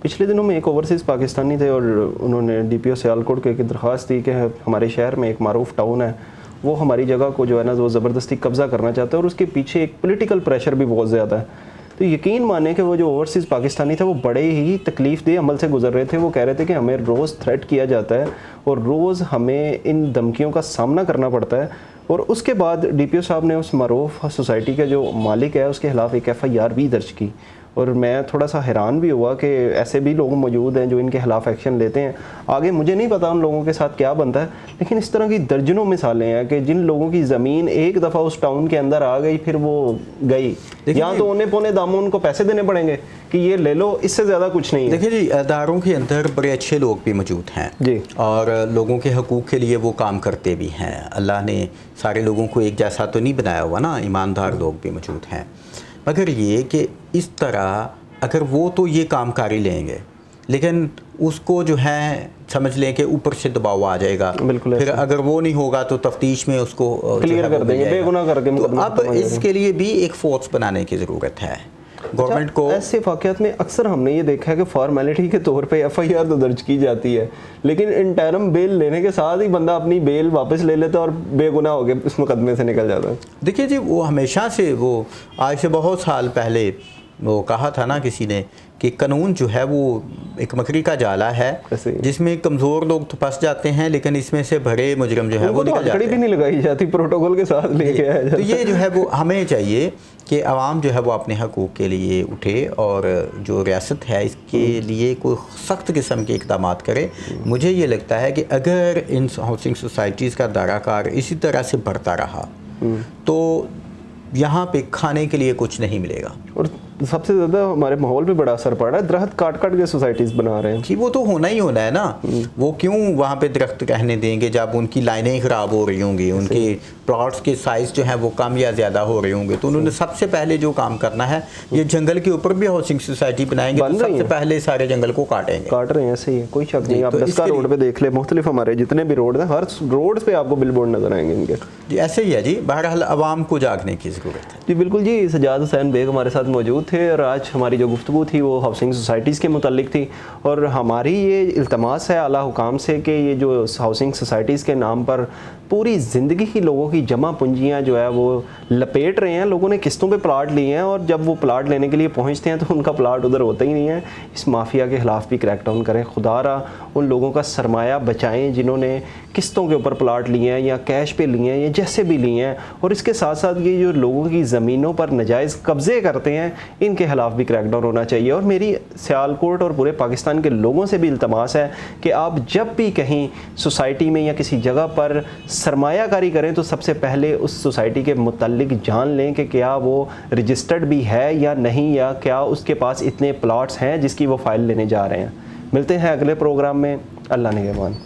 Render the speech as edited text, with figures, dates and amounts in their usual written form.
पिछले दिनों में एक ओवरसीज़ पाकिस्तानी थे और उन्होंने DPO सियालकोट को एक दरख्वास्त दी कि हमारे शहर में एक मारूफ टाउन है, वो हमारी जगह को जो है ना वो ज़बरदस्ती कब्ज़ा करना चाहता है और उसके पीछे एक पॉलिटिकल प्रेशर भी बहुत ज़्यादा है। तो यकीन माने कि वो जो ओवरसीज़ पाकिस्तानी थे वो बड़े ही तकलीफ़देह अमल से गुजर रहे थे। वो कह रहे थे कि हमें रोज़ थ्रेट किया जाता है और रोज़ हमें इन धमकियों का सामना करना पड़ता है। और उसके बाद DPO साहब ने उस मारूफ सोसाइटी का जो मालिक है उसके खिलाफ़ एक FIR भी दर्ज की। और मैं थोड़ा सा हैरान भी हुआ कि ऐसे भी लोग मौजूद हैं जो इनके खिलाफ़ एक्शन लेते हैं। आगे मुझे नहीं पता उन लोगों के साथ क्या बनता है, लेकिन इस तरह की दर्जनों मिसालें हैं कि जिन लोगों की ज़मीन एक दफ़ा उस टाउन के अंदर आ गई फिर वो गई, या तो उन्हें पौने दामों उनको पैसे देने पड़ेंगे कि ये ले लो, इससे ज़्यादा कुछ नहीं है। देखिए जी, अदारों के अंदर बड़े अच्छे लोग भी मौजूद हैं जी, और लोगों के हकूक़ के लिए वो काम करते भी हैं। अल्लाह ने सारे लोगों को एक जैसा तो नहीं बनाया हुआ ना, ईमानदार लोग भी मौजूद हैं। मगर ये कि इस तरह अगर वो तो ये कामकारी लेंगे, लेकिन उसको जो है समझ लें कि ऊपर से दबाव आ जाएगा, फिर अगर वो नहीं होगा तो तफ्तीश में उसको क्लियर कर देंगे, बेगुनाह करके। तो अब इसके लिए भी एक फोर्स बनाने की ज़रूरत है गवर्नमेंट को। ऐसे वाक़यात में अक्सर हमने ये देखा है कि फॉर्मेलिटी के तौर पे FIR तो दर्ज की जाती है, लेकिन इंटरम बेल लेने के साथ ही बंदा अपनी बेल वापस ले लेता है और बेगुनाह हो गया इस मुकदमे से निकल जाता है। देखिए जी, वो हमेशा से, वो आज से बहुत साल पहले वो कहा था ना किसी ने कि कानून जो है वो एक मकड़ी का जाला है जिसमें कमज़ोर लोग तो फंस जाते हैं, लेकिन इसमें से बड़े मुजरम जो है वो निकल जाते हैं। भी नहीं लगाई जाती, प्रोटोकॉल के साथ लेके आया जाता। तो ये जो है वो हमें चाहिए कि आवाम जो है वो अपने हकूक़ के लिए उठे और जो रियासत है इसके लिए कोई सख्त किस्म के इक़दाम करे। मुझे ये लगता है कि अगर इन हाउसिंग सोसाइटीज़ का दायरा इसी तरह से बढ़ता रहा तो यहाँ पे खाने के लिए कुछ नहीं मिलेगा। और सबसे ज़्यादा हमारे माहौल पे बड़ा असर पड़ रहा है, दरख्त काट काट के सोसाइटीज़ बना रहे हैं। जी, वो तो होना ही होना है ना। वो क्यों वहाँ पे दरख्त रहने देंगे जब उनकी लाइनें ख़राब हो रही होंगी, उनके प्लॉट्स के साइज़ जो है वो कम या ज़्यादा हो रहे होंगे। तो उन्होंने सबसे पहले जो काम करना है, ये जंगल के ऊपर भी हाउसिंग सोसाइटी बनाएंगे तो सबसे पहले सारे जंगल को काट रहे हैं। ऐसे ही है, कोई शक नहीं। आप दस्का रोड पे देख ले, मुख्तलिफ हमारे जितने भी रोड हैं, हर रोड पे आपको बिलबोर्ड नजर आएंगे इनके। जी, ऐसे ही है जी। बहरहाल आवाम को जागने की ज़रूरत है। जी बिल्कुल जी। सजाद हुसैन बेग हमारे साथ मौजूद थे और आज हमारी जो गुफ्तगू थी वो हाउसिंग सोसाइटीज़ के मुतालिक थी। और हमारी ये इल्तमास है आला हुकाम से कि ये जो हाउसिंग सोसाइटीज़ के नाम पर पूरी ज़िंदगी ही लोगों की जमा पूंजियाँ जो है वो लपेट रहे हैं। लोगों ने किस्तों पे प्लाट लिए हैं और जब वो प्लाट लेने के लिए पहुंचते हैं तो उनका प्लाट उधर होता ही नहीं है। इस माफिया के ख़िलाफ़ भी क्रैकडाउन करें, खुदारा उन लोगों का सरमाया बचाएं जिन्होंने किस्तों के ऊपर प्लाट लिए हैं या कैश पे लिए हैं या जैसे भी लिए हैं। और इसके साथ साथ ये जो लोगों की ज़मीनों पर नाजायज़ कब्ज़े करते हैं, इनके खिलाफ़ भी क्रैकडाउन होना चाहिए। और मेरी सियालकोट और पूरे पाकिस्तान के लोगों से भी इल्तमास है कि आप जब भी कहीं सोसाइटी में या किसी जगह पर सरमायाकारी करें तो सबसे पहले उस सोसाइटी के मुताल्लिक जान लें कि क्या वो रजिस्टर्ड भी है या नहीं, या क्या उसके पास इतने प्लॉट्स हैं जिसकी वो फ़ाइल लेने जा रहे हैं। मिलते हैं अगले प्रोग्राम में। अल्लाह निगहबान।